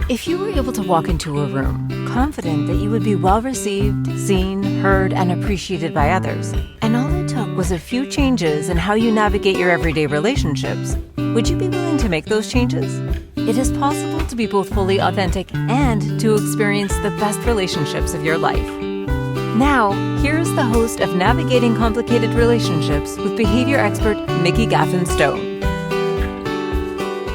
If you were able to walk into a room, confident that you would be well received, seen, heard, and appreciated by others, and all it took was a few changes in how you navigate your everyday relationships, would you be willing to make those changes? It is possible to be both fully authentic and to experience the best relationships of your life. Now, here's the host of Navigating Complicated Relationships with behavior expert Mikki Gaffen Stone.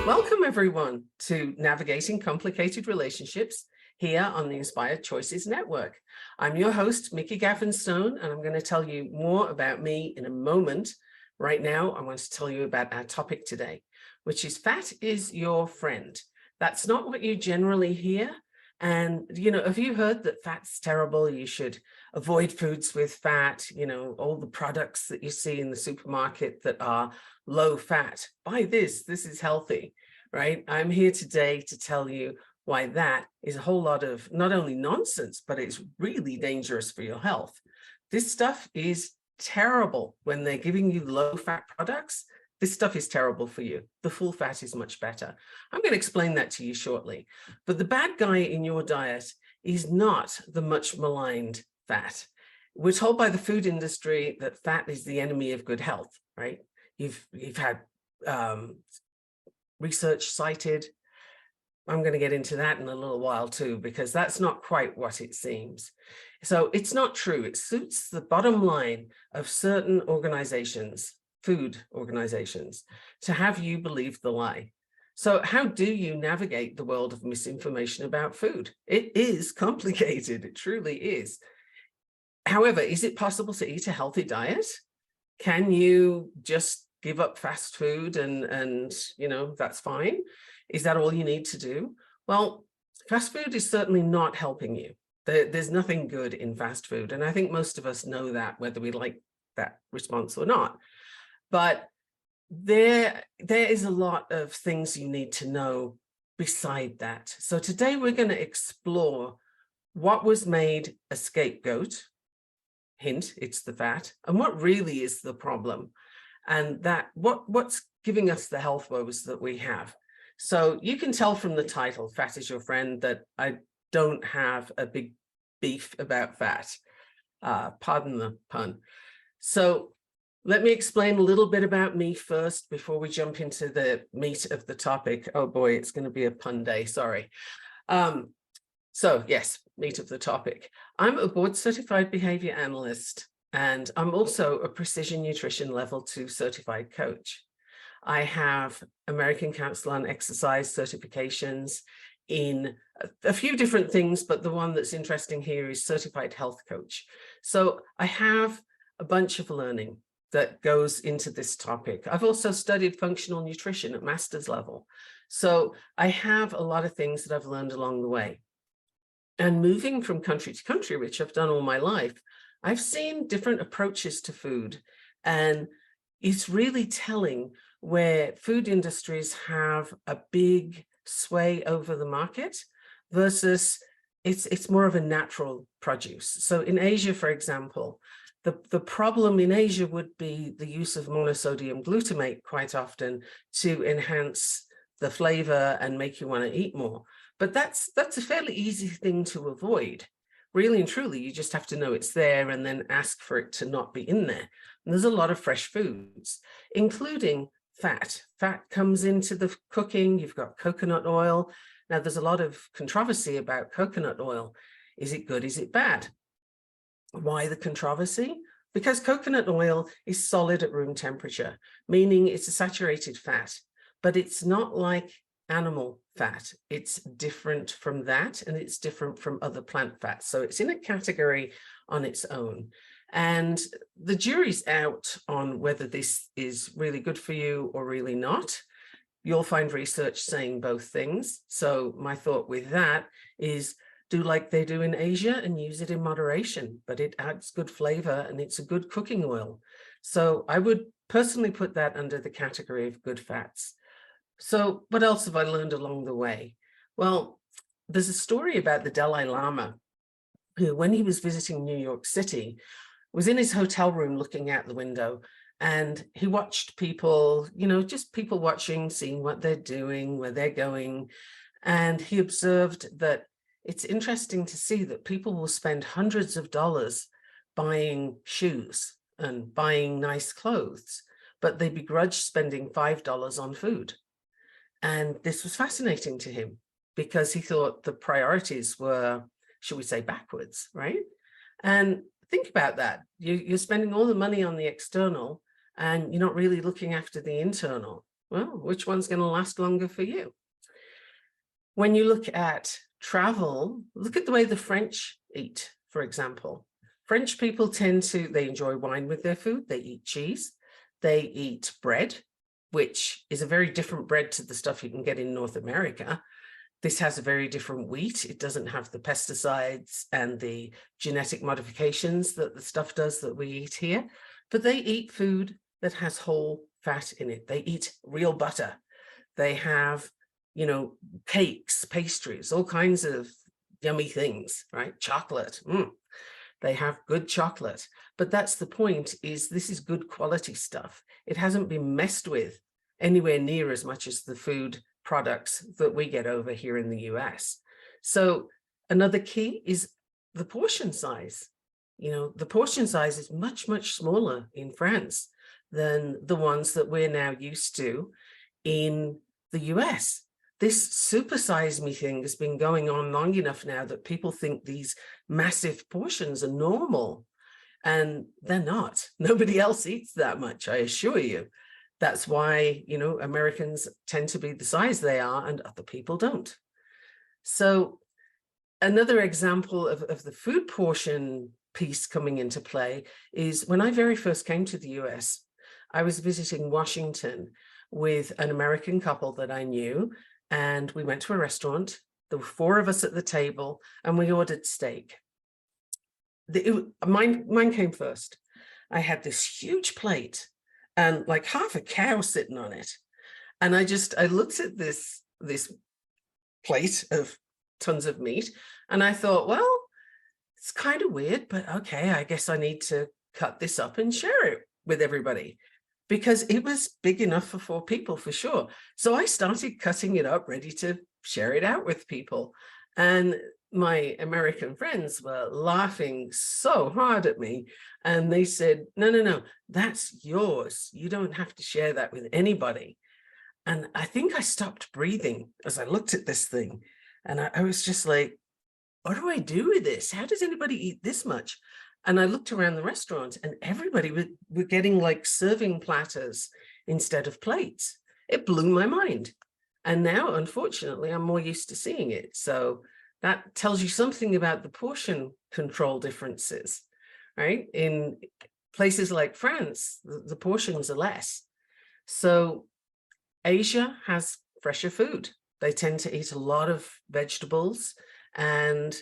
Welcome, everyone, to Navigating Complicated Relationships here on the Inspired Choices Network. I'm your host, Mikki Gaffen Stone, and I'm going to tell you more about me in a moment. Right now, I want to tell you about our topic today, which is fat is your friend. That's not what you generally hear. And, have you heard that fat's terrible? You should avoid foods with fat, all the products that you see in the supermarket that are low fat. Buy this is healthy, right? I'm here today to tell you why that is a whole lot of not only nonsense, but it's really dangerous for your health. This stuff is terrible when they're giving you low fat products. This stuff is terrible for you. The full fat is much better. I'm going to explain that to you shortly. But the bad guy in your diet is not the much maligned fat. We're told by the food industry that fat is the enemy of good health, right? You've had research cited. I'm going to get into that in a little while too, because that's not quite what it seems. So it's not true. It suits the bottom line of certain organizations, food organizations, to have you believe the lie. So how do you navigate the world of misinformation about food? It is complicated. It truly is. However, is it possible to eat a healthy diet? Can you just give up fast food and that's fine? Is that all you need to do? Well, fast food is certainly not helping you. There's nothing good in fast food. And I think most of us know that, whether we like that response or not. But there is a lot of things you need to know beside that. So today we're going to explore what was made a scapegoat. Hint, it's the fat, and what really is the problem, and that what's giving us the health woes that we have. So you can tell from the title, Fat is Your Friend, that I don't have a big beef about fat. Pardon the pun. So let me explain a little bit about me first before we jump into the meat of the topic. Oh boy, it's going to be a pun day, sorry. So yes, meat of the topic. I'm a board certified behavior analyst, and I'm also a precision nutrition level 2 certified coach. I have American Council on Exercise certifications in a few different things, but the one that's interesting here is certified health coach. So I have a bunch of learning that goes into this topic. I've also studied functional nutrition at master's level. So I have a lot of things that I've learned along the way. And moving from country to country, which I've done all my life, I've seen different approaches to food. And it's really telling where food industries have a big sway over the market versus it's more of a natural produce. So in Asia, for example, the problem in Asia would be the use of monosodium glutamate quite often to enhance the flavor and make you want to eat more. But that's a fairly easy thing to avoid. Really and truly, you just have to know it's there and then ask for it to not be in there. And there's a lot of fresh foods, including fat. Fat comes into the cooking. You've got coconut oil. Now, there's a lot of controversy about coconut oil. Is it good? Is it bad? Why the controversy? Because coconut oil is solid at room temperature, meaning it's a saturated fat, but it's not like animal fat. It's different from that, and it's different from other plant fats. So it's in a category on its own. And the jury's out on whether this is really good for you or really not. You'll find research saying both things. So my thought with that is do like they do in Asia and use it in moderation, but it adds good flavor and it's a good cooking oil. So I would personally put that under the category of good fats. So what else have I learned along the way? Well, there's a story about the Dalai Lama, who, when he was visiting New York City, was in his hotel room looking out the window, and he watched people, just people watching, seeing what they're doing, where they're going. And he observed that it's interesting to see that people will spend hundreds of dollars buying shoes and buying nice clothes, but they begrudge spending $5 on food. And this was fascinating to him because he thought the priorities were, should we say, backwards, right? And think about that. You're spending all the money on the external and you're not really looking after the internal. Well, which one's going to last longer for you? When you look at travel, look at the way the French eat, for example. French people they enjoy wine with their food. They eat cheese. They eat bread, which is a very different bread to the stuff you can get in North America. This has a very different wheat. It doesn't have the pesticides and the genetic modifications that the stuff does that we eat here, but they eat food that has whole fat in it. They eat real butter. They have, cakes, pastries, all kinds of yummy things, right? Chocolate. They have good chocolate. But that's the point, is this is good quality stuff. It hasn't been messed with anywhere near as much as the food products that we get over here in the US. So another key is the portion size. The portion size is much, much smaller in France than the ones that we're now used to in the US. This supersize me thing has been going on long enough now that people think these massive portions are normal, and they're not. Nobody else eats that much, I assure you. That's why, Americans tend to be the size they are and other people don't. So another example of the food portion piece coming into play is when I very first came to the US, I was visiting Washington with an American couple that I knew, and we went to a restaurant. There were 4 of us at the table, and we ordered steak. Mine came first. I had this huge plate and like half a cow sitting on it. And I looked at this plate of tons of meat, and I thought, well, it's kind of weird, but okay, I guess I need to cut this up and share it with everybody, because it was big enough for 4 people for sure. So I started cutting it up, ready to share it out with people. And my American friends were laughing so hard at me, and they said, no, that's yours. You don't have to share that with anybody. And I think I stopped breathing as I looked at this thing. And I was just like, what do I do with this? How does anybody eat this much? And I looked around the restaurant, and everybody were getting like serving platters instead of plates. It blew my mind. And now, unfortunately, I'm more used to seeing it. So that tells you something about the portion control differences, right? In places like France, the portions are less. So Asia has fresher food. They tend to eat a lot of vegetables, and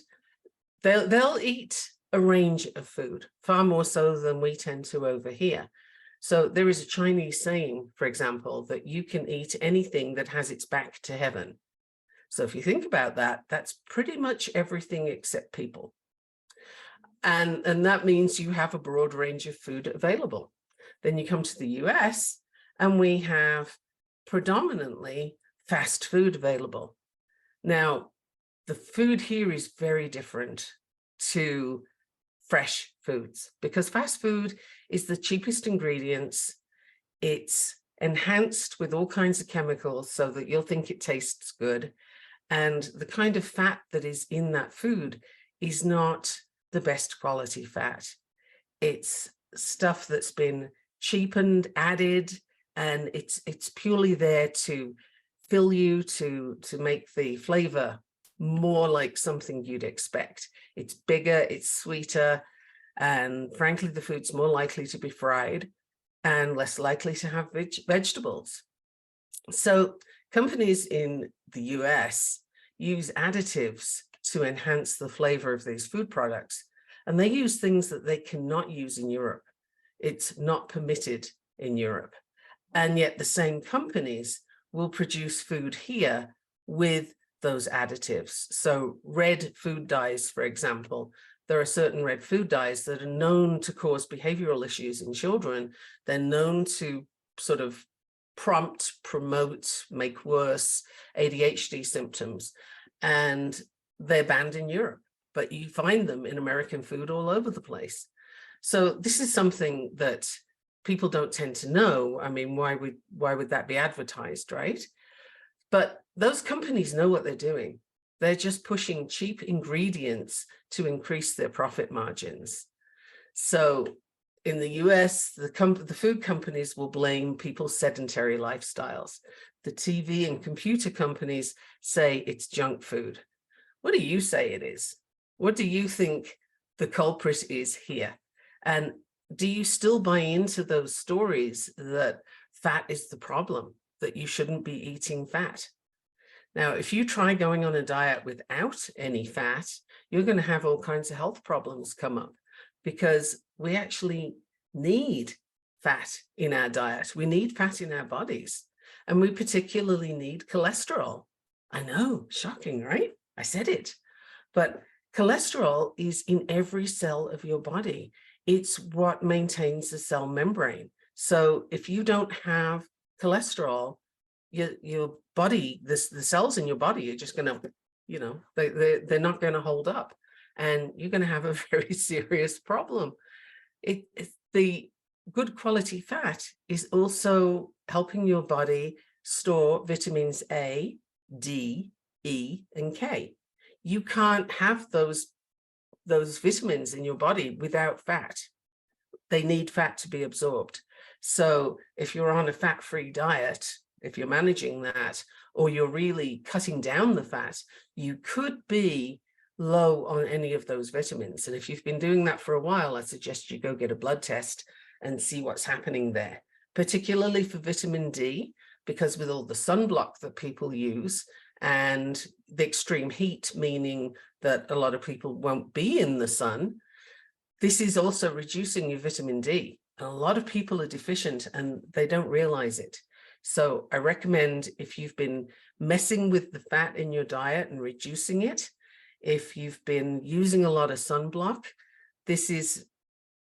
they'll eat a range of food, far more so than we tend to over here. So there is a Chinese saying, for example, that you can eat anything that has its back to heaven. So if you think about that, that's pretty much everything except people. And that means you have a broad range of food available. Then you come to the US, and we have predominantly fast food available. Now, the food here is very different to fresh foods, because fast food is the cheapest ingredients. It's enhanced with all kinds of chemicals so that you'll think it tastes good. And the kind of fat that is in that food is not the best quality fat. It's stuff that's been cheapened, added, and it's purely there to fill you, to make the flavor more like something you'd expect. It's bigger, it's sweeter, and frankly, the food's more likely to be fried and less likely to have vegetables. So companies in the US use additives to enhance the flavor of these food products, and they use things that they cannot use in Europe. It's not permitted in Europe. And yet the same companies will produce food here with those additives. So red food dyes, for example, there are certain red food dyes that are known to cause behavioral issues in children. They're known to sort of prompt, promote, make worse ADHD symptoms. And they're banned in Europe, but you find them in American food all over the place. So this is something that people don't tend to know. I mean, why would that be advertised, right? But those companies know what they're doing. They're just pushing cheap ingredients to increase their profit margins. So in the US, the food companies will blame people's sedentary lifestyles. The TV and computer companies say it's junk food. What do you say it is? What do you think the culprit is here? And do you still buy into those stories that fat is the problem, that you shouldn't be eating fat? Now, if you try going on a diet without any fat, you're going to have all kinds of health problems come up, because we actually need fat in our diet. We need fat in our bodies, and we particularly need cholesterol. I know, shocking, right? I said it. But cholesterol is in every cell of your body. It's what maintains the cell membrane. So if you don't have cholesterol, your body, the cells in your body are just going to, they're not going to hold up, and you're going to have a very serious problem. The good quality fat is also helping your body store vitamins A, D, E, and K. You can't have those vitamins in your body without fat. They need fat to be absorbed. So if you're on a fat-free diet, if you're managing that, or you're really cutting down the fat, you could be low on any of those vitamins. And if you've been doing that for a while, I suggest you go get a blood test and see what's happening there, particularly for vitamin D, because with all the sunblock that people use and the extreme heat, meaning that a lot of people won't be in the sun, this is also reducing your vitamin D. And a lot of people are deficient and they don't realize it. So I recommend, if you've been messing with the fat in your diet and reducing it, if you've been using a lot of sunblock, this is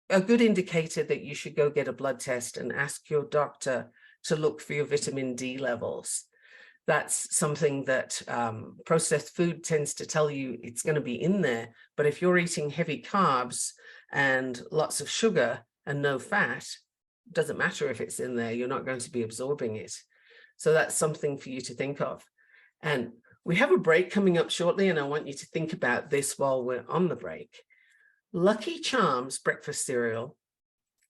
a good indicator that you should go get a blood test and ask your doctor to look for your vitamin D levels. That's something that processed food tends to tell you it's going to be in there. But if you're eating heavy carbs and lots of sugar and no fat, doesn't matter if it's in there, you're not going to be absorbing it. So that's something for you to think of. And we have a break coming up shortly, and I want you to think about this while we're on the break. Lucky Charms breakfast cereal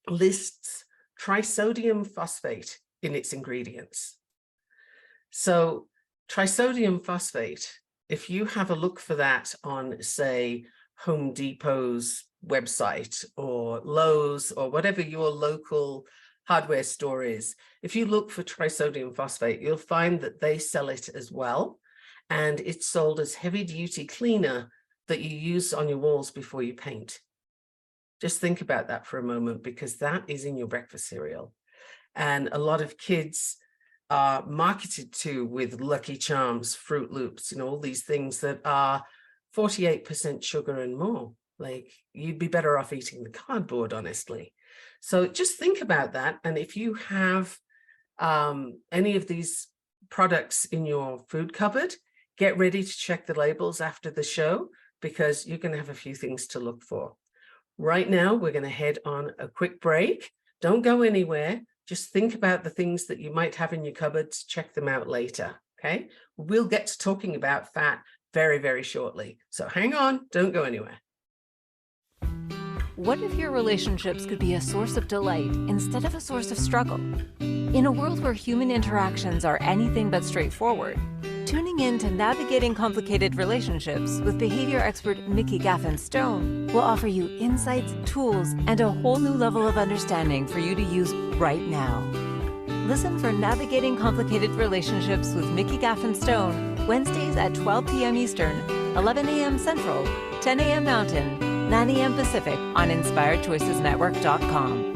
lists trisodium phosphate in its ingredients. So trisodium phosphate, if you have a look for that on, say, Home Depot's website or Lowe's or whatever your local hardware store is, if you look for trisodium phosphate, you'll find that they sell it as well. And it's sold as heavy-duty cleaner that you use on your walls before you paint. Just think about that for a moment, because that is in your breakfast cereal. And a lot of kids are marketed to with Lucky Charms, Fruit Loops, all these things that are 48% sugar and more. Like, you'd be better off eating the cardboard, honestly. So just think about that. And if you have any of these products in your food cupboard, get ready to check the labels after the show, because you're going to have a few things to look for. Right now, we're going to head on a quick break. Don't go anywhere. Just think about the things that you might have in your cupboards. Check them out later, okay? We'll get to talking about fat very, very shortly. So hang on, don't go anywhere. What if your relationships could be a source of delight instead of a source of struggle? In a world where human interactions are anything but straightforward, tuning in to Navigating Complicated Relationships with behavior expert Mikki Gaffen Stone will offer you insights, tools, and a whole new level of understanding for you to use right now. Listen for Navigating Complicated Relationships with Mikki Gaffen Stone, Wednesdays at 12 p.m. Eastern, 11 a.m. Central, 10 a.m. Mountain, 9 a.m. Pacific on InspiredChoicesNetwork.com.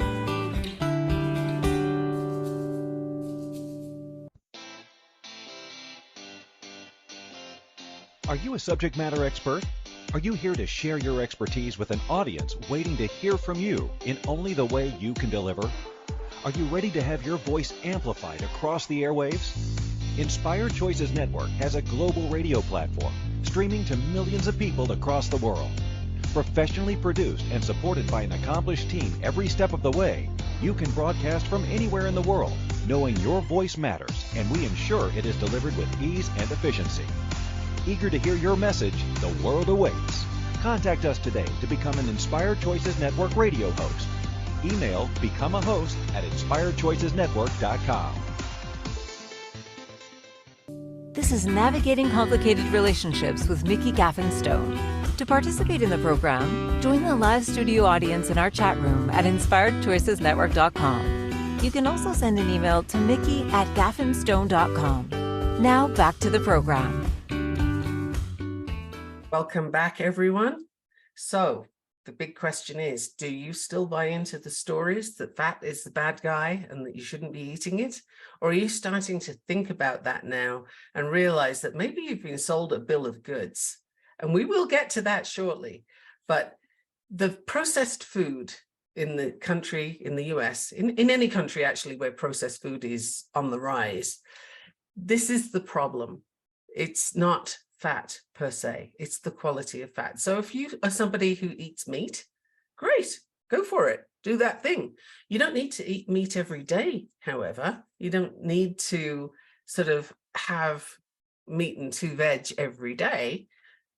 Are you a subject matter expert? Are you here to share your expertise with an audience waiting to hear from you in only the way you can deliver? Are you ready to have your voice amplified across the airwaves? Inspired Choices Network has a global radio platform streaming to millions of people across the world. Professionally produced and supported by an accomplished team every step of the way, you can broadcast from anywhere in the world, knowing your voice matters, and we ensure it is delivered with ease and efficiency. Eager to hear your message, the world awaits. Contact us today to become an Inspired Choices Network radio host. Email becomeahost@inspiredchoicesnetwork.com. This is Navigating Complicated Relationships with Mikki Gaffen Stone. To participate in the program, join the live studio audience in our chat room at inspiredchoicesnetwork.com. You can also send an email to Mikki@gaffenstone.com. Now back to the program. Welcome back, everyone. So the big question is, do you still buy into the stories that fat is the bad guy and that you shouldn't be eating it? Or are you starting to think about that now and realize that maybe you've been sold a bill of goods? And we will get to that shortly. But the processed food in the country, in the US, in any country actually where processed food is on the rise, this is the problem. It's not fat per se, it's the quality of fat. So if you are somebody who eats meat, great, go for it, do that thing. You don't need to eat meat every day, however. You don't need to sort of have meat and 2 veg every day.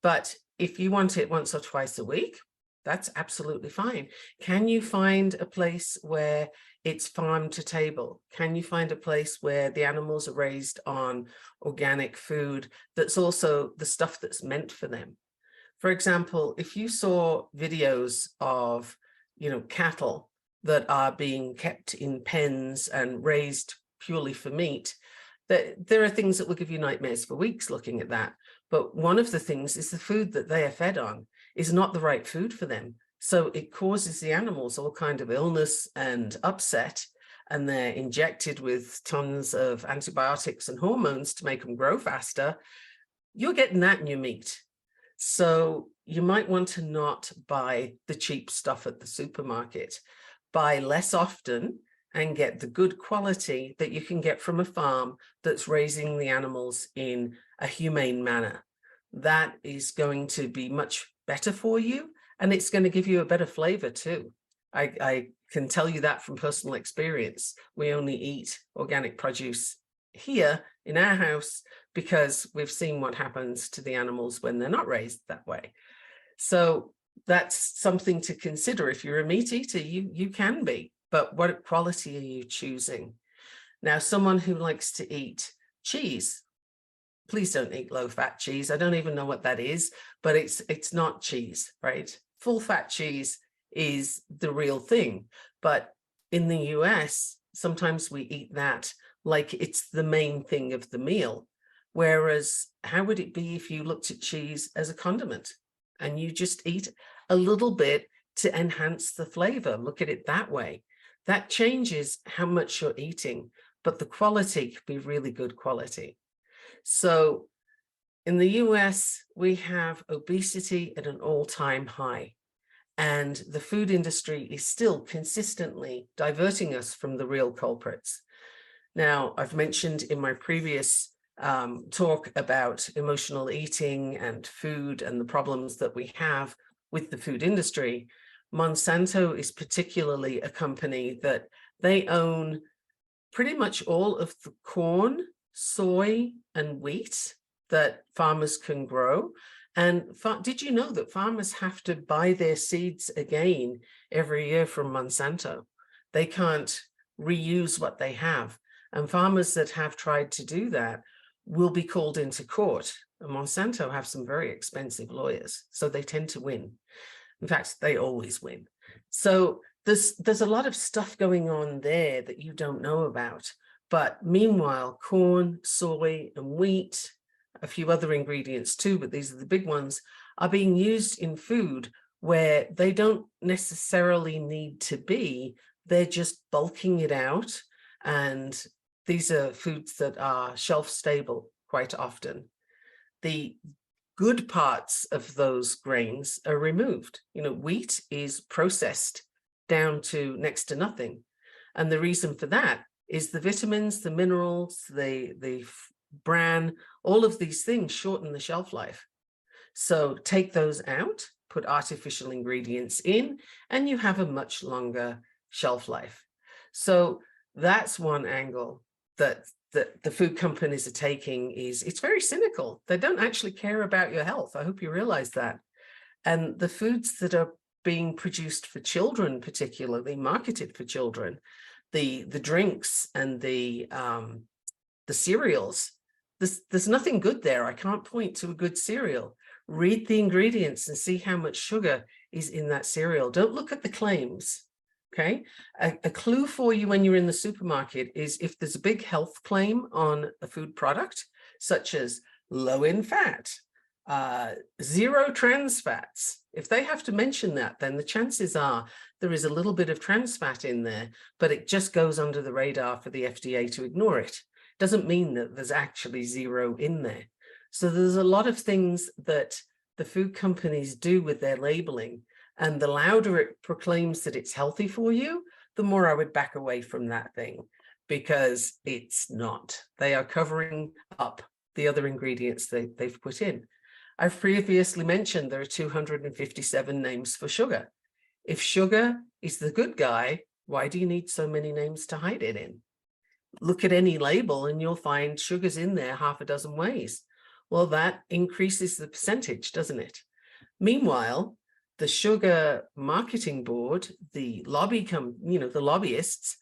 But if you want it once or twice a week, that's absolutely fine. Can you find a place where it's farm to table? Can you find a place where the animals are raised on organic food that's also the stuff that's meant for them? For example, if you saw videos of, cattle that are being kept in pens and raised purely for meat, there are things that will give you nightmares for weeks looking at that. But one of the things is the food that they are fed on is not the right food for them. So it causes the animals all kind of illness and upset, and they're injected with tons of antibiotics and hormones to make them grow faster. You're getting that in your meat. So you might want to not buy the cheap stuff at the supermarket. Buy less often and get the good quality that you can get from a farm that's raising the animals in a humane manner. That is going to be much better for you, and it's going to give you a better flavor too. I can tell you that from personal experience. We only eat organic produce here in our house because we've seen what happens to the animals when they're not raised that way. So that's something to consider. If you're a meat eater, you can be. But what quality are you choosing? Now, someone who likes to eat cheese, please don't eat low-fat cheese. I don't even know what that is, but it's not cheese, right? Full-fat cheese is the real thing. But in the US, sometimes we eat that like it's the main thing of the meal. Whereas how would it be if you looked at cheese as a condiment and you just eat a little bit to enhance the flavor? Look at it that way. That changes how much you're eating, but the quality could be really good quality. So in the US, we have obesity at an all-time high, and the food industry is still consistently diverting us from the real culprits. Now, I've mentioned in my previous talk about emotional eating and food and the problems that we have with the food industry. Monsanto is particularly a company that they own pretty much all of the corn, soy, and wheat that farmers can grow. And did you know that farmers have to buy their seeds again every year from Monsanto? They can't reuse what they have. And farmers that have tried to do that will be called into court. And Monsanto have some very expensive lawyers, so they tend to win. In fact, they always win. So there's a lot of stuff going on there that you don't know about. But meanwhile, corn, soy, and wheat, a few other ingredients too, but these are the big ones, are being used in food where they don't necessarily need to be. They're just bulking it out. And these are foods that are shelf stable quite often. The good parts of those grains are removed. Wheat is processed down to next to nothing. And the reason for that is the vitamins, the minerals, the bran, all of these things shorten the shelf life. So take those out, put artificial ingredients in, and you have a much longer shelf life. So that's one angle that the food companies are taking. Is it's very cynical. They don't actually care about your health. I hope you realize that. And the foods that are being produced for children, particularly marketed for children, the drinks and the cereals, there's nothing good there. I can't point to a good cereal. Read the ingredients and see how much sugar is in that cereal. Don't look at the claims. Okay. A clue for you when you're in the supermarket is if there's a big health claim on a food product, such as low in fat, 0 trans fats. If they have to mention that, then the chances are there is a little bit of trans fat in there, but it just goes under the radar for the FDA to ignore it. Doesn't mean that there's actually 0 in there. So there's a lot of things that the food companies do with their labeling, and the louder it proclaims that it's healthy for you, the more I would back away from that thing, because it's not. They are covering up the other ingredients they've put in. I've previously mentioned there are 257 names for sugar. If sugar is the good guy, why do you need so many names to hide it in? Look at any label and you'll find sugar's in there half a dozen ways. Well, that increases the percentage, doesn't it? Meanwhile, the sugar marketing board, the the lobbyists,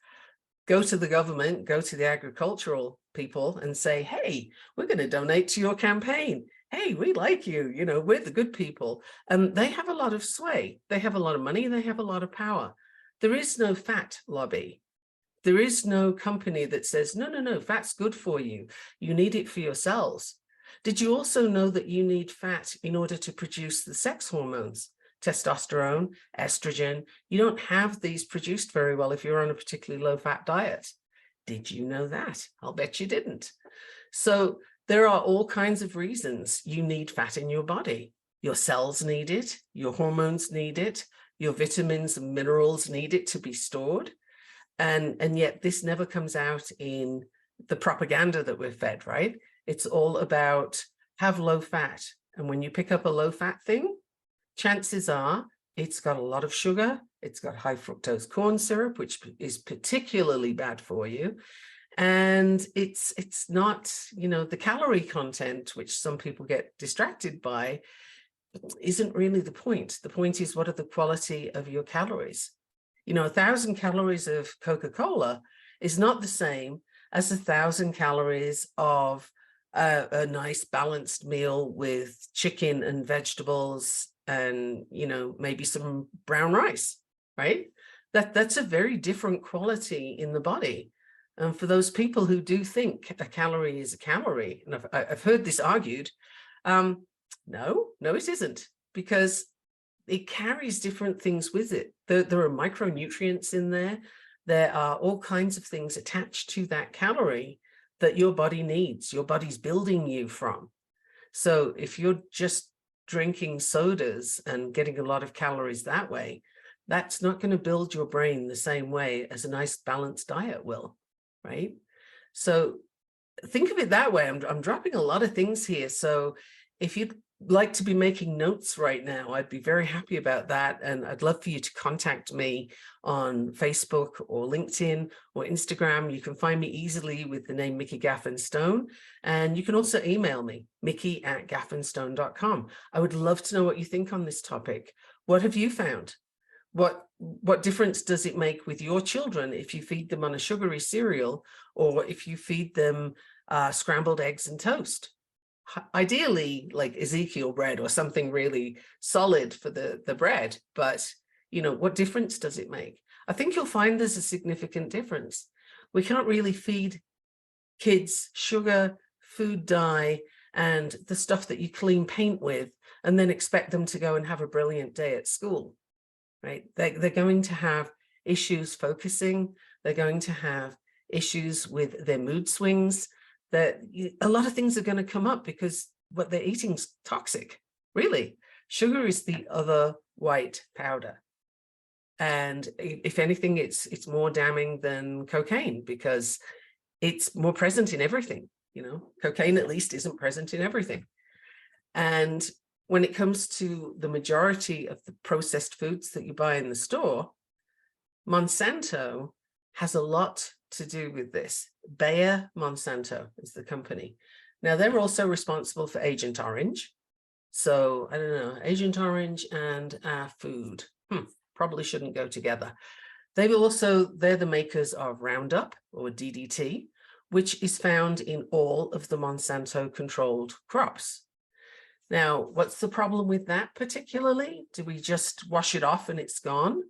go to the government, go to the agricultural people and say, hey, we're going to donate to your campaign. Hey, we like you, we're the good people. And they have a lot of sway. They have a lot of money. They have a lot of power. There is no fat lobby. There is no company that says, no, fat's good for you. You need it for your cells. Did you also know that you need fat in order to produce the sex hormones, testosterone, estrogen? You don't have these produced very well if you're on a particularly low-fat diet. Did you know that? I'll bet you didn't. So there are all kinds of reasons you need fat in your body. Your cells need it, your hormones need it, your vitamins and minerals need it to be stored. And yet this never comes out in the propaganda that we're fed, right? It's all about have low fat. And when you pick up a low fat thing, chances are it's got a lot of sugar. It's got high fructose corn syrup, which is particularly bad for you. And it's not, the calorie content, which some people get distracted by, isn't really the point. The point is, what are the quality of your calories? 1,000 calories of Coca-Cola is not the same as 1,000 calories of a nice balanced meal with chicken and vegetables and, maybe some brown rice, right? That's a very different quality in the body. And for those people who do think a calorie is a calorie, and I've heard this argued, no, it isn't, because it carries different things with it. There are micronutrients in there. There are all kinds of things attached to that calorie that your body needs, your body's building you from. So if you're just drinking sodas and getting a lot of calories that way, that's not going to build your brain the same way as a nice balanced diet will, right? So think of it that way. I'm dropping a lot of things here. So if you'd like to be making notes right now, I'd be very happy about that. And I'd love for you to contact me on Facebook or LinkedIn or Instagram. You can find me easily with the name Mikki Gaffen Stone. And you can also email me, mikki@gaffenstone.com. I would love to know what you think on this topic. What have you found? What difference does it make with your children if you feed them on a sugary cereal or if you feed them scrambled eggs and toast? Ideally, like Ezekiel bread or something really solid for the bread, but what difference does it make? I think you'll find there's a significant difference. We can't really feed kids sugar, food dye, and the stuff that you clean paint with, and then expect them to go and have a brilliant day at school, right? They're going to have issues focusing. They're going to have issues with their mood swings. That a lot of things are going to come up because what they're eating is toxic, really. Sugar is the other white powder. And if anything, it's more damning than cocaine because it's more present in everything. Cocaine at least isn't present in everything. And when it comes to the majority of the processed foods that you buy in the store, Monsanto has a lot to do with this. Bayer Monsanto is the company. Now, they're also responsible for Agent Orange. So I don't know, Agent Orange and our food probably shouldn't go together. They're the makers of Roundup, or DDT, which is found in all of the Monsanto controlled crops. Now, what's the problem with that particularly? Do we just wash it off and it's gone?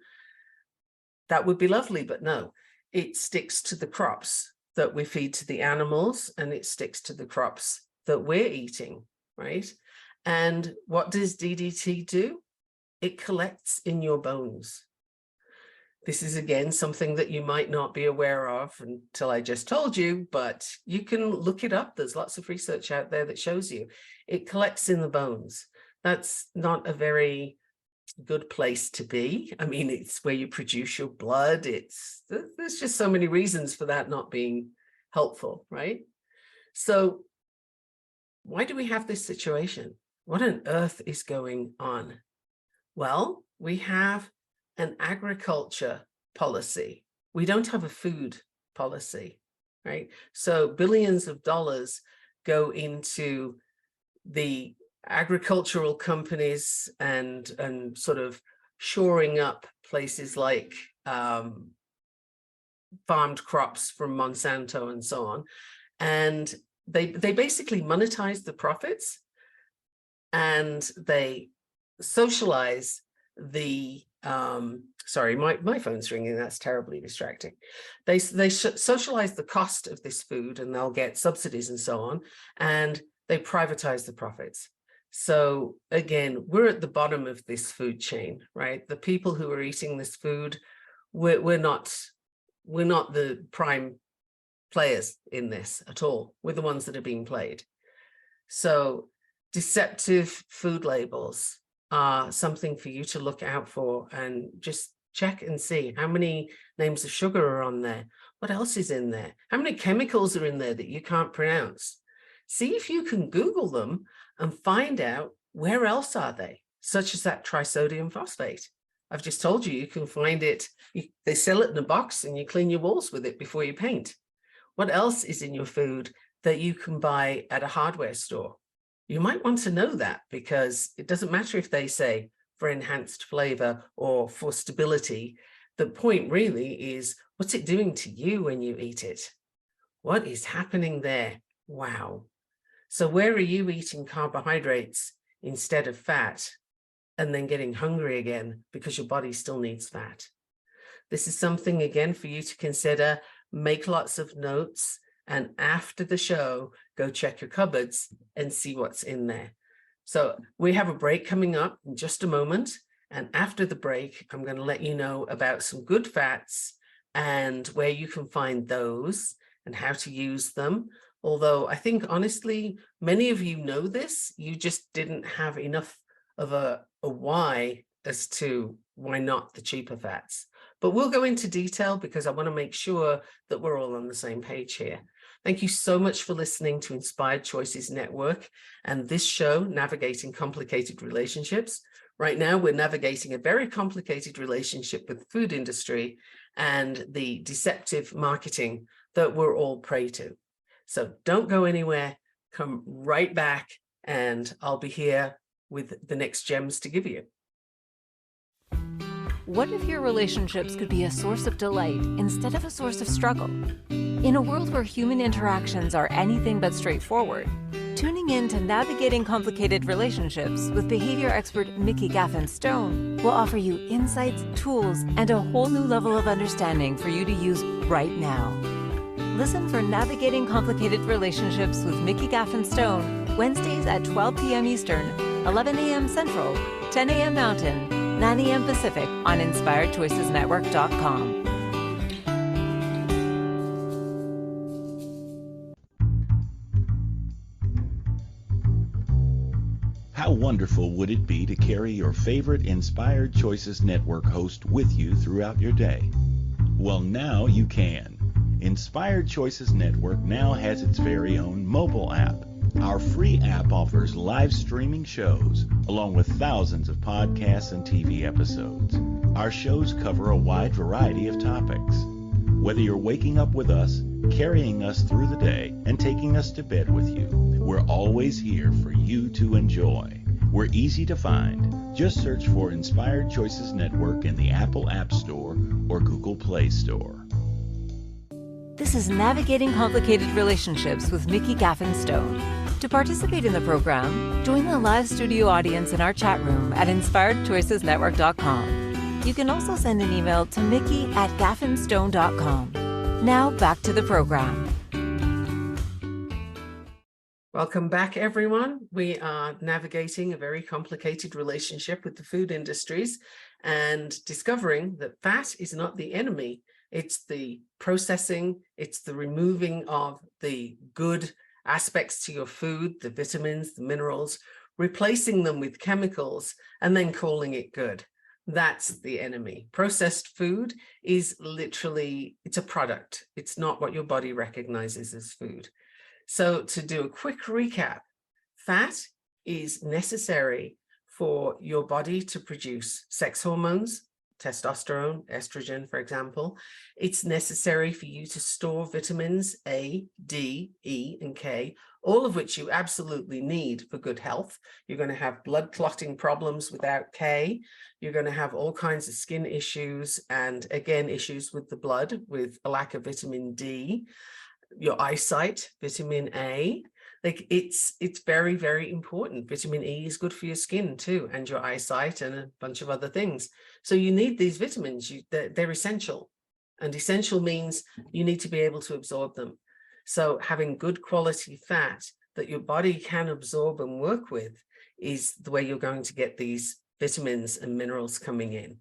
That would be lovely, but no, it sticks to the crops that we feed to the animals, and it sticks to the crops that we're eating, right? And what does DDT do? It collects in your bones. This is, again, something that you might not be aware of until I just told you, but you can look it up. There's lots of research out there that shows you. It collects in the bones. That's not a very good place to be. I mean, it's where you produce your blood. There's just so many reasons for that not being helpful, right? So why do we have this situation? What on earth is going on? Well, we have an agriculture policy. We don't have a food policy, right? So billions of dollars go into the agricultural companies and sort of shoring up places like farmed crops from Monsanto and so on. And they basically monetize the profits, and they socialize the sorry, my phone's ringing. That's terribly distracting. They socialize the cost of this food, and they'll get subsidies and so on, and they privatize the profits. So again, we're at the bottom of this food chain, right? The people who are eating this food, we're not the prime players in this at all. We're the ones that are being played. So deceptive food labels are something for you to look out for, and just check and see how many names of sugar are on there. What else is in there? How many chemicals are in there that you can't pronounce? See if you can Google them and find out where else are they, such as that trisodium phosphate. I've just told you, you can find it. They sell it in a box and you clean your walls with it before you paint. What else is in your food that you can buy at a hardware store? You might want to know that, because it doesn't matter if they say for enhanced flavor or for stability. The point really is, what's it doing to you when you eat it? What is happening there? Wow. So where are you eating carbohydrates instead of fat, and then getting hungry again because your body still needs fat? This is something, again, for you to consider. Make lots of notes, and after the show, go check your cupboards and see what's in there. So we have a break coming up in just a moment. And after the break, I'm going to let you know about some good fats and where you can find those and how to use them. Although I think, honestly, many of you know this, you just didn't have enough of a why as to why not the cheaper fats. But we'll go into detail, because I want to make sure that we're all on the same page here. Thank you so much for listening to Inspired Choices Network and this show, Navigating Complicated Relationships. Right now, we're navigating a very complicated relationship with the food industry and the deceptive marketing that we're all prey to. So don't go anywhere. Come right back, and I'll be here with the next gems to give you. What if your relationships could be a source of delight instead of a source of struggle? In a world where human interactions are anything but straightforward, tuning in to Navigating Complicated Relationships with behavior expert Mikki Gaffen Stone will offer you insights, tools, and a whole new level of understanding for you to use right now. Listen for Navigating Complicated Relationships with Mikki Gaffen Stone, Wednesdays at 12 p.m. Eastern, 11 a.m. Central, 10 a.m. Mountain, 9 a.m. Pacific on InspiredChoicesNetwork.com. How wonderful would it be to carry your favorite Inspired Choices Network host with you throughout your day? Well, now you can. Inspired Choices Network now has its very own mobile app. Our free app offers live streaming shows, along with thousands of podcasts and TV episodes. Our shows cover a wide variety of topics. Whether you're waking up with us, carrying us through the day, and taking us to bed with you, we're always here for you to enjoy. We're easy to find. Just search for Inspired Choices Network in the Apple App Store or Google Play Store. This is Navigating Complicated Relationships with Mikki Gaffen Stone. To participate in the program, join the live studio audience in our chat room at inspiredchoicesnetwork.com. You can also send an email to Mikki@gaffenstone.com. Now back to the program. Welcome back, everyone. We are navigating a very complicated relationship with the food industries and discovering that fat is not the enemy. It's the processing, it's the removing of the good aspects to your food, the vitamins, the minerals, replacing them with chemicals, and then calling it good. That's the enemy. Processed food is literally, it's a product. It's not what your body recognizes as food. So to do a quick recap, fat is necessary for your body to produce sex hormones, testosterone, estrogen, for example. It's necessary for you to store vitamins A, D, E, and K, all of which you absolutely need for good health. You're going to have blood clotting problems without K. You're going to have all kinds of skin issues and, again, issues with the blood with a lack of vitamin D. Your eyesight, vitamin A. Like it's very, very important. Vitamin E is good for your skin too, and your eyesight and a bunch of other things. So you need these vitamins. They're essential. And essential means you need to be able to absorb them. So having good quality fat that your body can absorb and work with is the way you're going to get these vitamins and minerals coming in.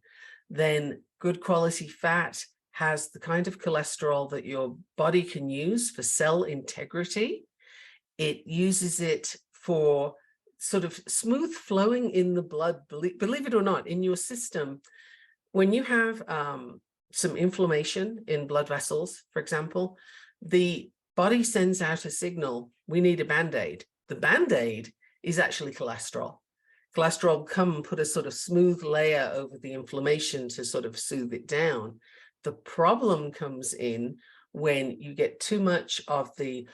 Then good quality fat has the kind of cholesterol that your body can use for cell integrity. It uses it for sort of smooth flowing in the blood. Believe it or not, in your system, when you have some inflammation in blood vessels, for example, the body sends out a signal, we need a Band-Aid. The Band-Aid is actually cholesterol. Cholesterol come and put a sort of smooth layer over the inflammation to sort of soothe it down. The problem comes in when you get too much of the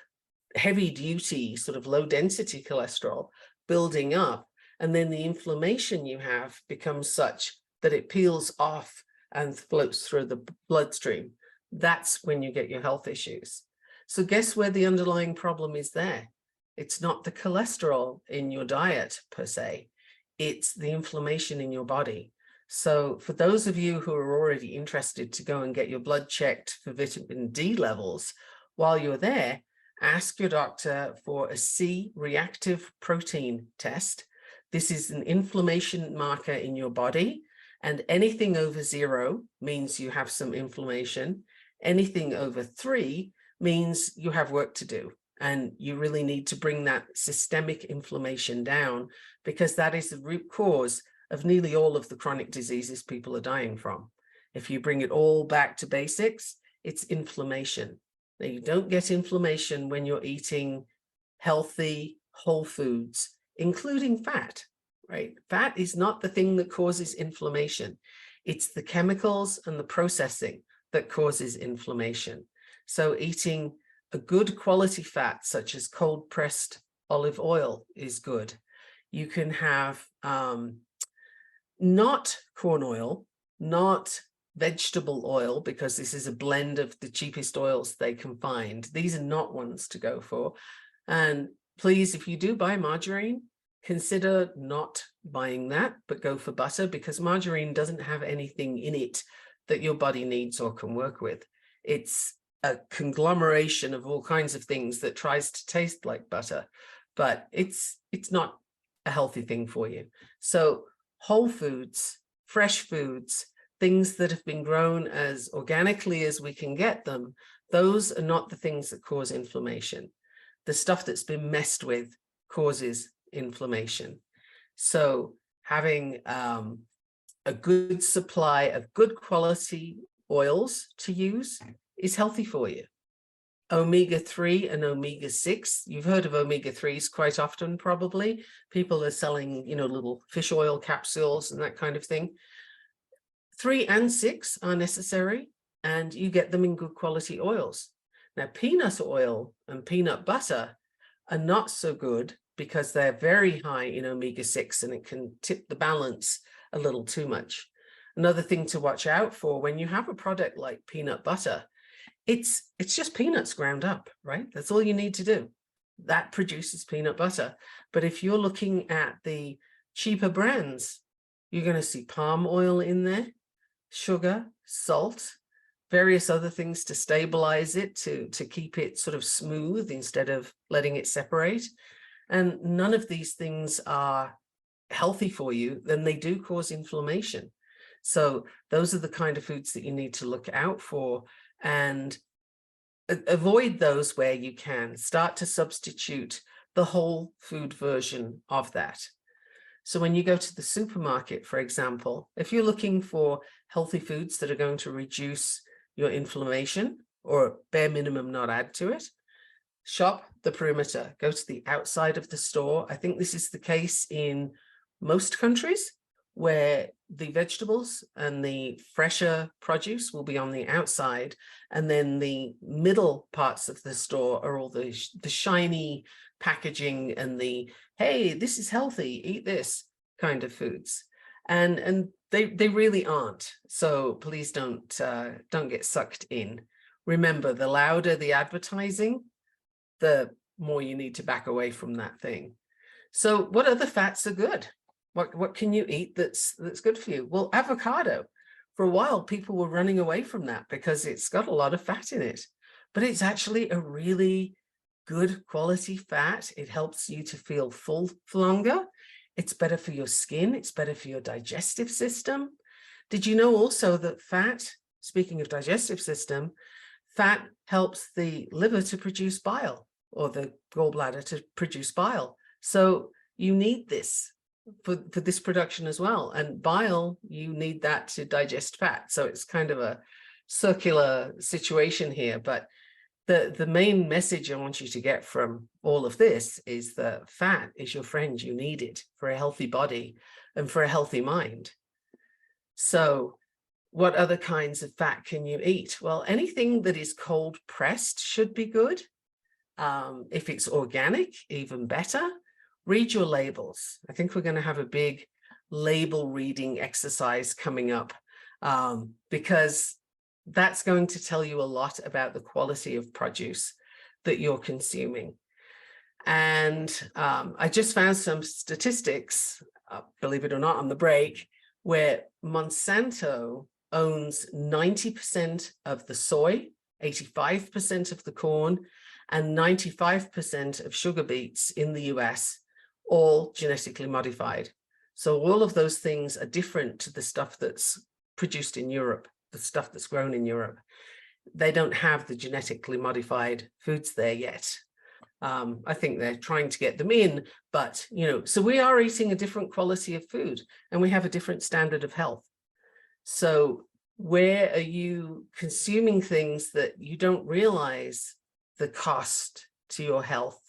heavy duty, sort of low density cholesterol building up, and then the inflammation you have becomes such that it peels off and floats through the bloodstream. That's when you get your health issues. So guess where the underlying problem is there? It's not the cholesterol in your diet per se, it's the inflammation in your body. So for those of you who are already interested to go and get your blood checked for vitamin D levels, while you're there, ask your doctor for a C-reactive protein test. This is an inflammation marker in your body, and anything over 0 means you have some inflammation. Anything over 3 means you have work to do, and you really need to bring that systemic inflammation down, because that is the root cause of nearly all of the chronic diseases people are dying from. If you bring it all back to basics, it's inflammation. Now, you don't get inflammation when you're eating healthy, whole foods, including fat, right? Fat is not the thing that causes inflammation. It's the chemicals and the processing that causes inflammation. So eating a good quality fat, such as cold pressed olive oil, is good. You can have not corn oil, not vegetable oil, because this is a blend of the cheapest oils they can find. These are not ones to go for. And please, if you do buy margarine, consider not buying that, but go for butter, because margarine doesn't have anything in it that your body needs or can work with. It's a conglomeration of all kinds of things that tries to taste like butter, but it's not a healthy thing for you. So whole foods, fresh foods, things that have been grown as organically as we can get them, those are not the things that cause inflammation. The stuff that's been messed with causes inflammation. So having a good supply of good quality oils to use is healthy for you. Omega-3 and omega-6, you've heard of omega-3s quite often, probably. People are selling, little fish oil capsules and that kind of thing. 3 and 6 are necessary, and you get them in good quality oils. Now, peanut oil and peanut butter are not so good because they're very high in omega-6, and it can tip the balance a little too much. Another thing to watch out for when you have a product like peanut butter, it's just peanuts ground up, right? That's all you need to do. That produces peanut butter. But if you're looking at the cheaper brands, you're going to see palm oil in there, sugar, salt, various other things to stabilize it, to keep it sort of smooth instead of letting it separate. And none of these things are healthy for you, then they do cause inflammation. So those are the kind of foods that you need to look out for, and avoid those where you can. Start to substitute the whole food version of that. So when you go to the supermarket, for example, if you're looking for healthy foods that are going to reduce your inflammation, or bare minimum not add to it, shop the perimeter, go to the outside of the store. I think this is the case in most countries, where the vegetables and the fresher produce will be on the outside, and then the middle parts of the store are all the shiny packaging and the, hey, this is healthy, eat this kind of foods. And they really aren't. So please don't get sucked in. Remember, the louder the advertising, the more you need to back away from that thing. So what other fats are good? What can you eat that's good for you? Well, avocado. For a while, people were running away from that because it's got a lot of fat in it, but it's actually a really good quality fat. It helps you to feel full for longer. It's better for your skin. It's better for your digestive system. Did you know also that fat, speaking of digestive system, fat helps the liver to produce bile, or the gallbladder to produce bile. So you need this for this production as well. And bile, you need that to digest fat. So it's kind of a circular situation here. But the main message I want you to get from all of this is that fat is your friend. You need it for a healthy body and for a healthy mind. So what other kinds of fat can you eat? Well, anything that is cold pressed should be good. If it's organic, even better. Read your labels. I think we're going to have a big label reading exercise coming up, because that's going to tell you a lot about the quality of produce that you're consuming. And I just found some statistics, believe it or not, on the break, where Monsanto owns 90% of the soy, 85% of the corn, and 95% of sugar beets in the US, all genetically modified. So all of those things are different to the stuff that's produced in Europe, the stuff that's grown in Europe. They don't have the genetically modified foods there yet. I think they're trying to get them in, but, so we are eating a different quality of food, and we have a different standard of health. So where are you consuming things that you don't realize the cost to your health,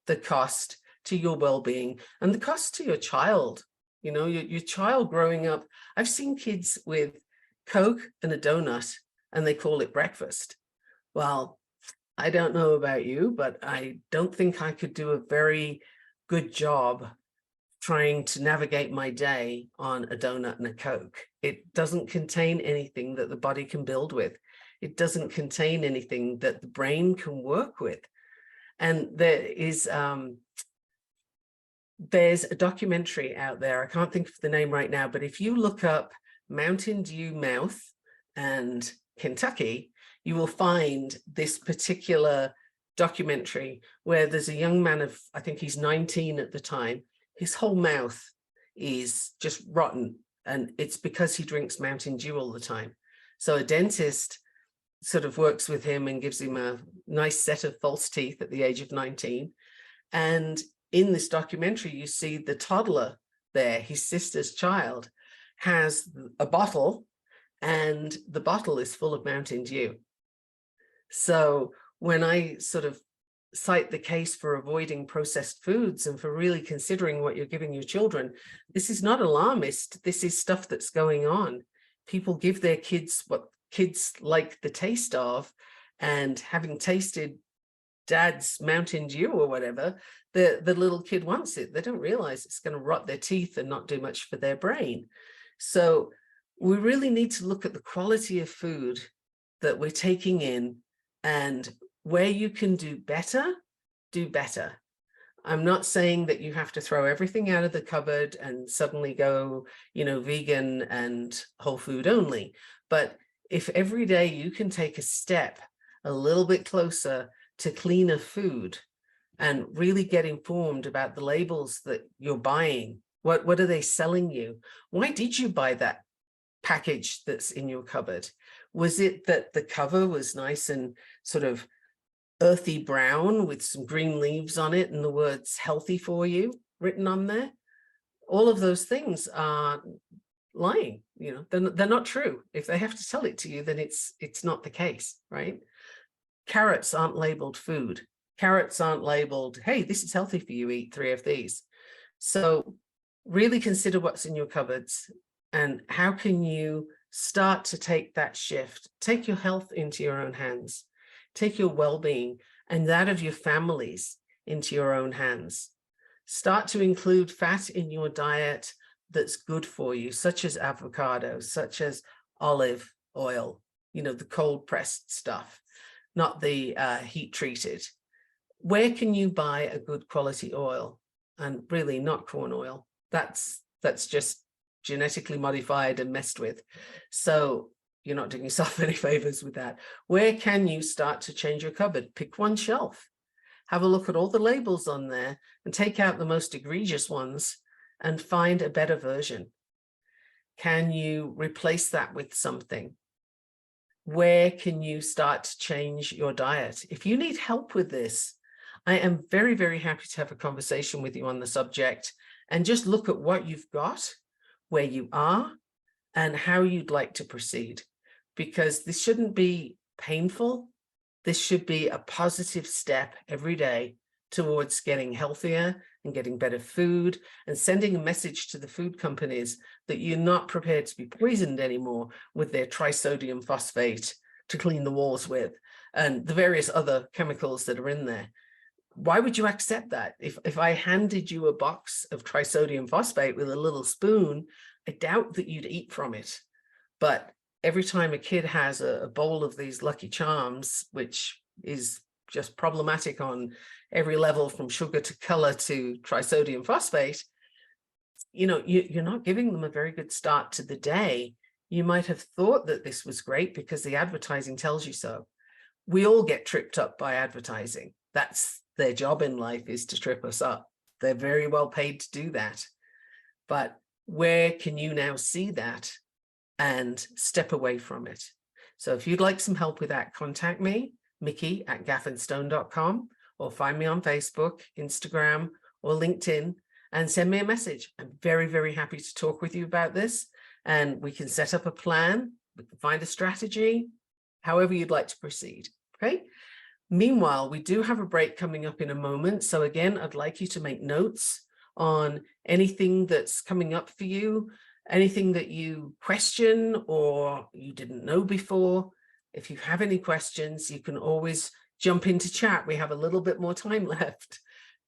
the cost to your well-being, and the cost to your child? Your child growing up. I've seen kids with Coke and a donut, and they call it breakfast. Well, I don't know about you, but I don't think I could do a very good job trying to navigate my day on a donut and a Coke. It doesn't contain anything that the body can build with. It doesn't contain anything that the brain can work with. And there's a documentary out there. I can't think of the name right now, but if you look up Mountain Dew Mouth and Kentucky, you will find this particular documentary where there's a young man of, I think he's 19 at the time. His whole mouth is just rotten, and it's because he drinks Mountain Dew all the time. So a dentist sort of works with him and gives him a nice set of false teeth at the age of 19. And in this documentary, you see the toddler there, his sister's child, has a bottle, and the bottle is full of Mountain Dew. So when I sort of cite the case for avoiding processed foods and for really considering what you're giving your children, this is not alarmist. This is stuff that's going on. People give their kids what kids like the taste of, and having tasted dad's Mountain Dew or whatever, the little kid wants it. They don't realize it's going to rot their teeth and not do much for their brain. So we really need to look at the quality of food that we're taking in, and where you can do better, do better. I'm not saying that you have to throw everything out of the cupboard and suddenly go, vegan and whole food only. But if every day you can take a step a little bit closer to cleaner food and really get informed about the labels that you're buying, what are they selling you? Why did you buy that package that's in your cupboard? Was it that the cover was nice and sort of earthy brown with some green leaves on it and the words healthy for you written on there? All of those things are lying. They're not true. If they have to tell it to you, then it's not the case, right? Carrots aren't labeled food. Carrots aren't labeled, hey, this is healthy for you, eat 3 of these. So really consider what's in your cupboards and how can you start to take that shift. Take your health into your own hands. Take your well-being and that of your families into your own hands. Start to include fat in your diet that's good for you, such as avocado, such as olive oil, the cold pressed stuff, not the heat treated. Where can you buy a good quality oil? And really not corn oil. That's just genetically modified and messed with. So you're not doing yourself any favors with that. Where can you start to change your cupboard? Pick one shelf. Have a look at all the labels on there and take out the most egregious ones and find a better version. Can you replace that with something? Where can you start to change your diet? If you need help with this, I am very, very happy to have a conversation with you on the subject and just look at what you've got, where you are, and how you'd like to proceed. Because this shouldn't be painful. This should be a positive step every day towards getting healthier and getting better food and sending a message to the food companies that you're not prepared to be poisoned anymore with their trisodium phosphate to clean the walls with and the various other chemicals that are in there. Why would you accept that? If I handed you a box of trisodium phosphate with a little spoon, I doubt that you'd eat from it. But every time a kid has a bowl of these Lucky Charms, which is just problematic on every level from sugar to color to trisodium phosphate, you're not giving them a very good start to the day. You might have thought that this was great because the advertising tells you so. We all get tripped up by advertising. That's their job in life, is to trip us up. They're very well paid to do that. But where can you now see that and step away from it? So if you'd like some help with that, contact me, Mikki@gaffenstone.com, or find me on Facebook, Instagram, or LinkedIn, and send me a message. I'm very, very happy to talk with you about this, and we can set up a plan, we can find a strategy, however you'd like to proceed, okay? Meanwhile, we do have a break coming up in a moment. So again, I'd like you to make notes on anything that's coming up for you, anything that you question or you didn't know before. If you have any questions, you can always jump into chat. We have a little bit more time left.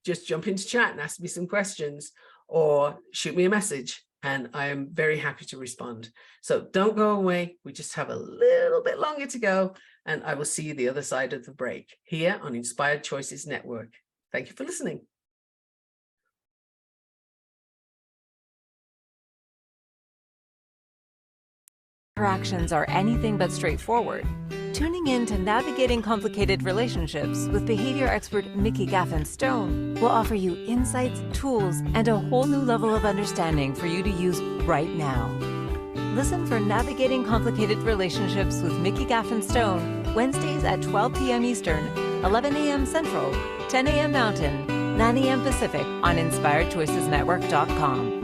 Just jump into chat and ask me some questions or shoot me a message, and I am very happy to respond. So don't go away. We just have a little bit longer to go, and I will see you the other side of the break here on Inspired Choices Network. Thank you for listening. Interactions are anything but straightforward. Tuning in to Navigating Complicated Relationships with behavior expert Mikki Gaffen Stone will offer you insights, tools, and a whole new level of understanding for you to use right now. Listen for Navigating Complicated Relationships with Mikki Gaffen Stone, Wednesdays at 12 p.m. Eastern, 11 a.m. Central, 10 a.m. Mountain, 9 a.m. Pacific on InspiredChoicesNetwork.com.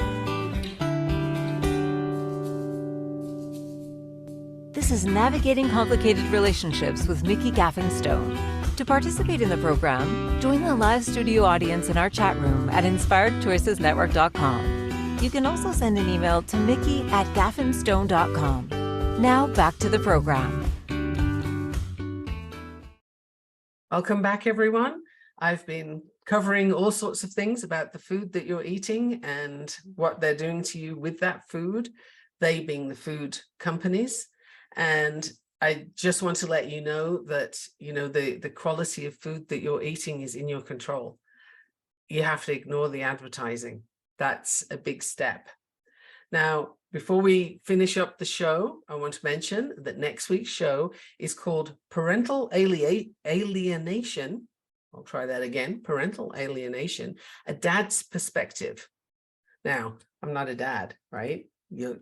This is Navigating Complicated Relationships with Mikki Gaffen. To participate in the program, join the live studio audience in our chat room at inspiredchoicesnetwork.com. You can also send an email to mikki@gaffenstone.com. Now back to the program. Welcome back, everyone. I've been covering all sorts of things about the food that you're eating and what they're doing to you with that food, they being the food companies. And I just want to let you know that, the quality of food that you're eating is in your control. You have to ignore the advertising. That's a big step. Now, before we finish up the show, I want to mention that next week's show is called Parental Alienation. I'll try that again. Parental Alienation, a dad's perspective. Now, I'm not a dad, right? You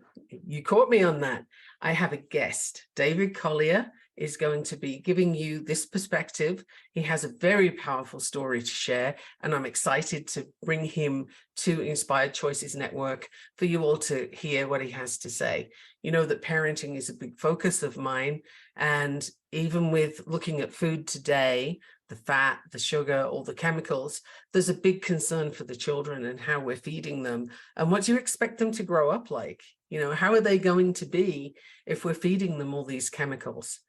caught me on that. I have a guest. David Collier is going to be giving you this perspective. He has a very powerful story to share, and I'm excited to bring him to Inspired Choices Network for you all to hear what he has to say. You know that parenting is a big focus of mine, and even with looking at food today, the fat, the sugar, all the chemicals, there's a big concern for the children and how we're feeding them. And what do you expect them to grow up like? How are they going to be if we're feeding them all these chemicals?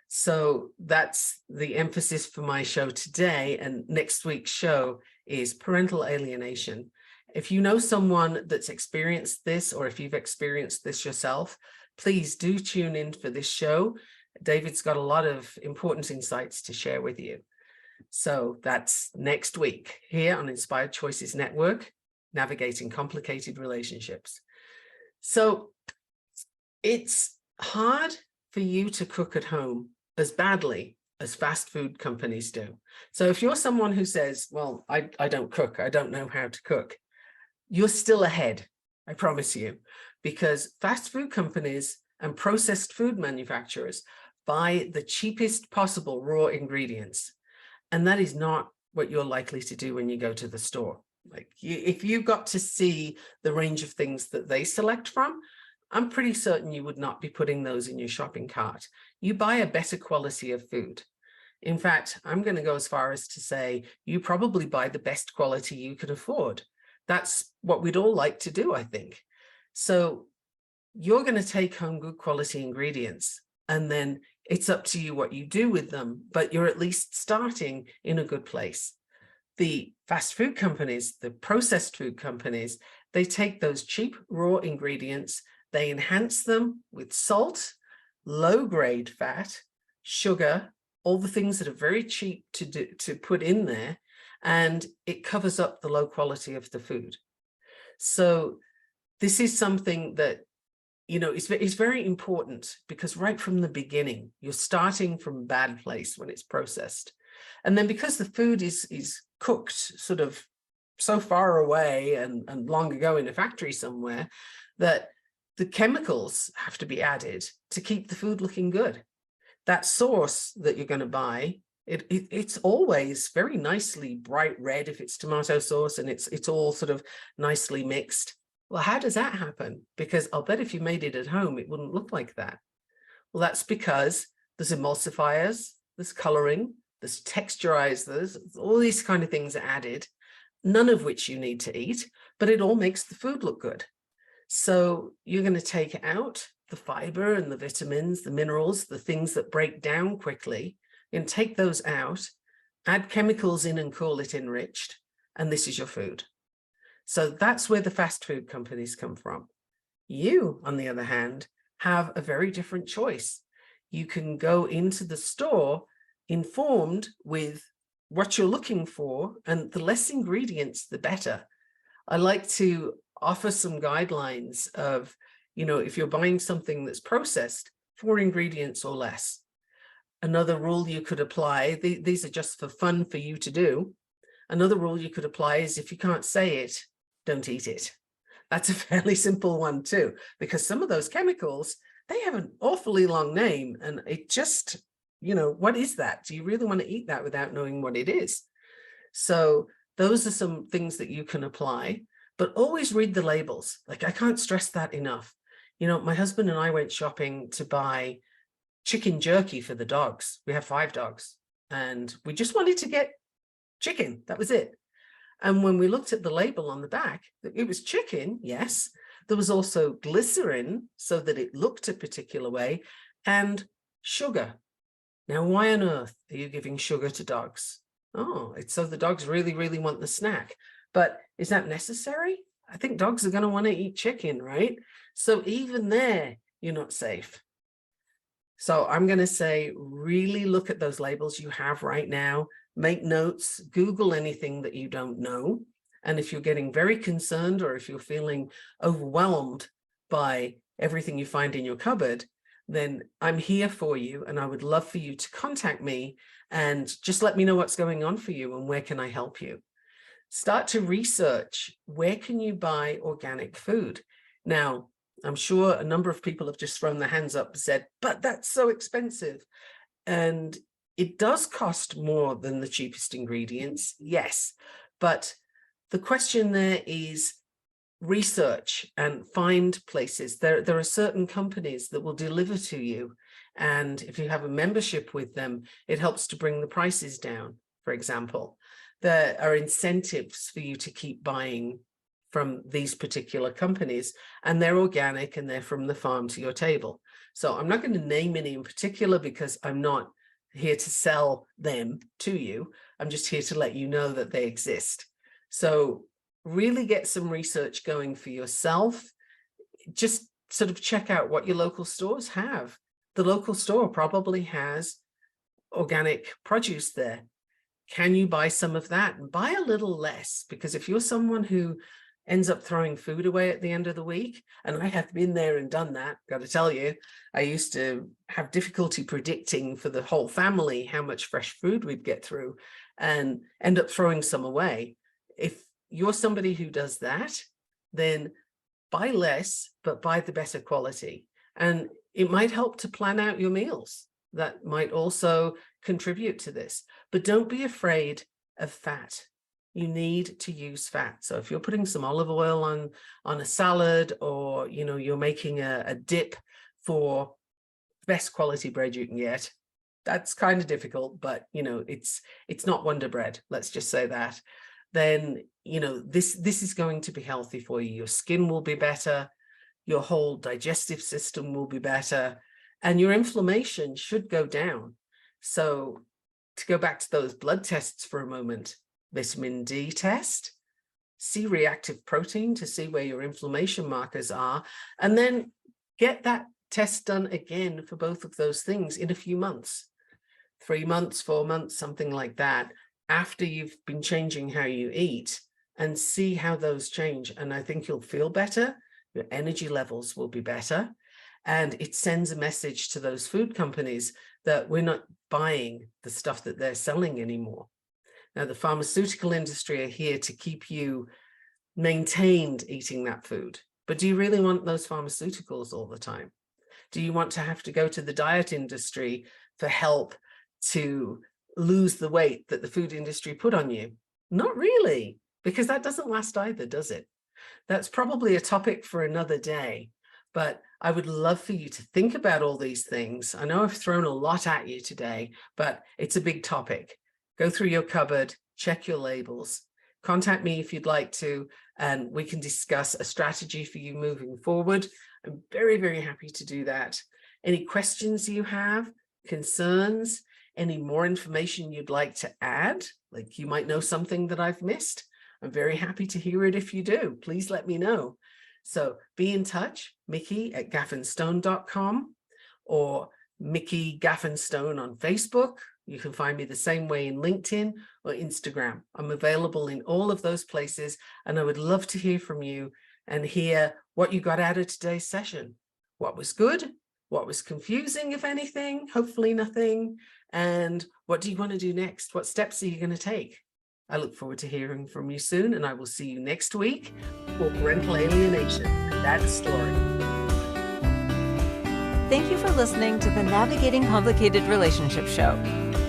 So that's the emphasis for my show today. And next week's show is parental alienation. If you know someone that's experienced this, or if you've experienced this yourself, please do tune in for this show. David's got a lot of important insights to share with you. So that's next week here on Inspired Choices Network, Navigating Complicated Relationships. So it's hard for you to cook at home as badly as fast food companies do. So if you're someone who says, well, I don't cook, I don't know how to cook, you're still ahead, I promise you, because fast food companies and processed food manufacturers buy the cheapest possible raw ingredients. And that is not what you're likely to do when you go to the store. If you got to see the range of things that they select from, I'm pretty certain you would not be putting those in your shopping cart. You buy a better quality of food. In fact, I'm going to go as far as to say you probably buy the best quality you can afford. That's what we'd all like to do, I think. So you're going to take home good quality ingredients, and then it's up to you what you do with them, but you're at least starting in a good place. The fast food companies, the processed food companies, they take those cheap raw ingredients, they enhance them with salt, low-grade fat, sugar, all the things that are very cheap to put in there, and it covers up the low quality of the food. So this is something that it's very important, because right from the beginning, you're starting from a bad place when it's processed. And then because the food is cooked sort of so far away and long ago in a factory somewhere, that the chemicals have to be added to keep the food looking good. That sauce that you're going to buy, it's always very nicely bright red if it's tomato sauce, and it's all sort of nicely mixed. Well, how does that happen? Because I'll bet if you made it at home, it wouldn't look like that. Well, that's because there's emulsifiers, there's coloring, there's texturizers, all these kind of things are added, none of which you need to eat, but it all makes the food look good. So you're going to take out the fiber and the vitamins, the minerals, the things that break down quickly, and take those out, add chemicals in and call it enriched, and this is your food. So that's where the fast food companies come from. You, on the other hand, have a very different choice. You can go into the store informed with what you're looking for, and the less ingredients, the better. I like to offer some guidelines of, if you're buying something that's processed, 4 ingredients or less. Another rule you could apply, these are just for fun for you to do. Another rule you could apply is, if you can't say it, don't eat it. That's a fairly simple one too, because some of those chemicals, they have an awfully long name, and it just, what is that? Do you really want to eat that without knowing what it is? So those are some things that you can apply, but always read the labels. I can't stress that enough. My husband and I went shopping to buy chicken jerky for the dogs. We have 5 dogs, and we just wanted to get chicken. That was it. And when we looked at the label on the back, it was chicken, yes. There was also glycerin so that it looked a particular way, and sugar. Now, why on earth are you giving sugar to dogs? Oh, it's so the dogs really, really want the snack. But is that necessary? I think dogs are going to want to eat chicken, right? So even there, you're not safe. So I'm going to say, really look at those labels you have right now. Make notes, Google anything that you don't know. And if you're getting very concerned, or if you're feeling overwhelmed by everything you find in your cupboard, then I'm here for you. And I would love for you to contact me and just let me know what's going on for you and where can I help you. Start to research, where can you buy organic food? Now, I'm sure a number of people have just thrown their hands up and said, but that's so expensive. And it does cost more than the cheapest ingredients, yes. But the question there is research and find places. There are certain companies that will deliver to you. And if you have a membership with them, it helps to bring the prices down, for example. There are incentives for you to keep buying from these particular companies, and they're organic and they're from the farm to your table. So I'm not going to name any in particular because I'm not here to sell them to you. I'm just here to let you know that they exist. So really get some research going for yourself. Just sort of check out what your local stores have. The local store probably has organic produce there. Can you buy some of that and buy a little less? Because if you're someone who ends up throwing food away at the end of the week, and I have been there and done that, got to tell you, I used to have difficulty predicting for the whole family how much fresh food we'd get through and end up throwing some away. If you're somebody who does that, then buy less, but buy the better quality. And it might help to plan out your meals. That might also contribute to this. But don't be afraid of fat. You need to use fat. So if you're putting some olive oil on a salad, or you're making a dip for best quality bread you can get, that's kind of difficult, but it's not Wonder Bread, let's just say that. Then this is going to be healthy for you. Your skin will be better, your whole digestive system will be better, and your inflammation should go down. So to go back to those blood tests for a moment, vitamin D test, C-reactive protein to see where your inflammation markers are, and then get that test done again for both of those things in a few months, 3 months, 4 months, something like that, after you've been changing how you eat, and see how those change. And I think you'll feel better, your energy levels will be better, and it sends a message to those food companies that we're not buying the stuff that they're selling anymore. Now, the pharmaceutical industry are here to keep you maintained eating that food. But do you really want those pharmaceuticals all the time? Do you want to have to go to the diet industry for help to lose the weight that the food industry put on you? Not really, because that doesn't last either, does it? That's probably a topic for another day. But I would love for you to think about all these things. I know I've thrown a lot at you today, but it's a big topic. Go through your cupboard, check your labels, contact me if you'd like to, and we can discuss a strategy for you moving forward. I'm very, very happy to do that. Any questions you have, concerns, any more information you'd like to add, like you might know something that I've missed, I'm very happy to hear it if you do. Please let me know. So be in touch, Mikki@gaffenstone.com or Mikki Gaffenstone on Facebook. You can find me the same way in LinkedIn or Instagram. I'm available in all of those places, and I would love to hear from you and hear what you got out of today's session. What was good? What was confusing, if anything? Hopefully nothing. And what do you want to do next? What steps are you going to take? I look forward to hearing from you soon, and I will see you next week for Parental Alienation, that story. Thank you for listening to the Navigating Complicated Relationships show.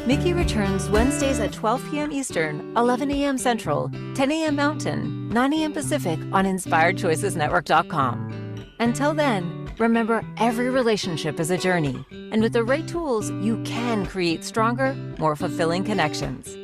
Mikki returns Wednesdays at 12 p.m. Eastern, 11 a.m. Central, 10 a.m. Mountain, 9 a.m. Pacific on InspiredChoicesNetwork.com. Until then, Remember, every relationship is a journey, and with the right tools, you can create stronger, more fulfilling connections.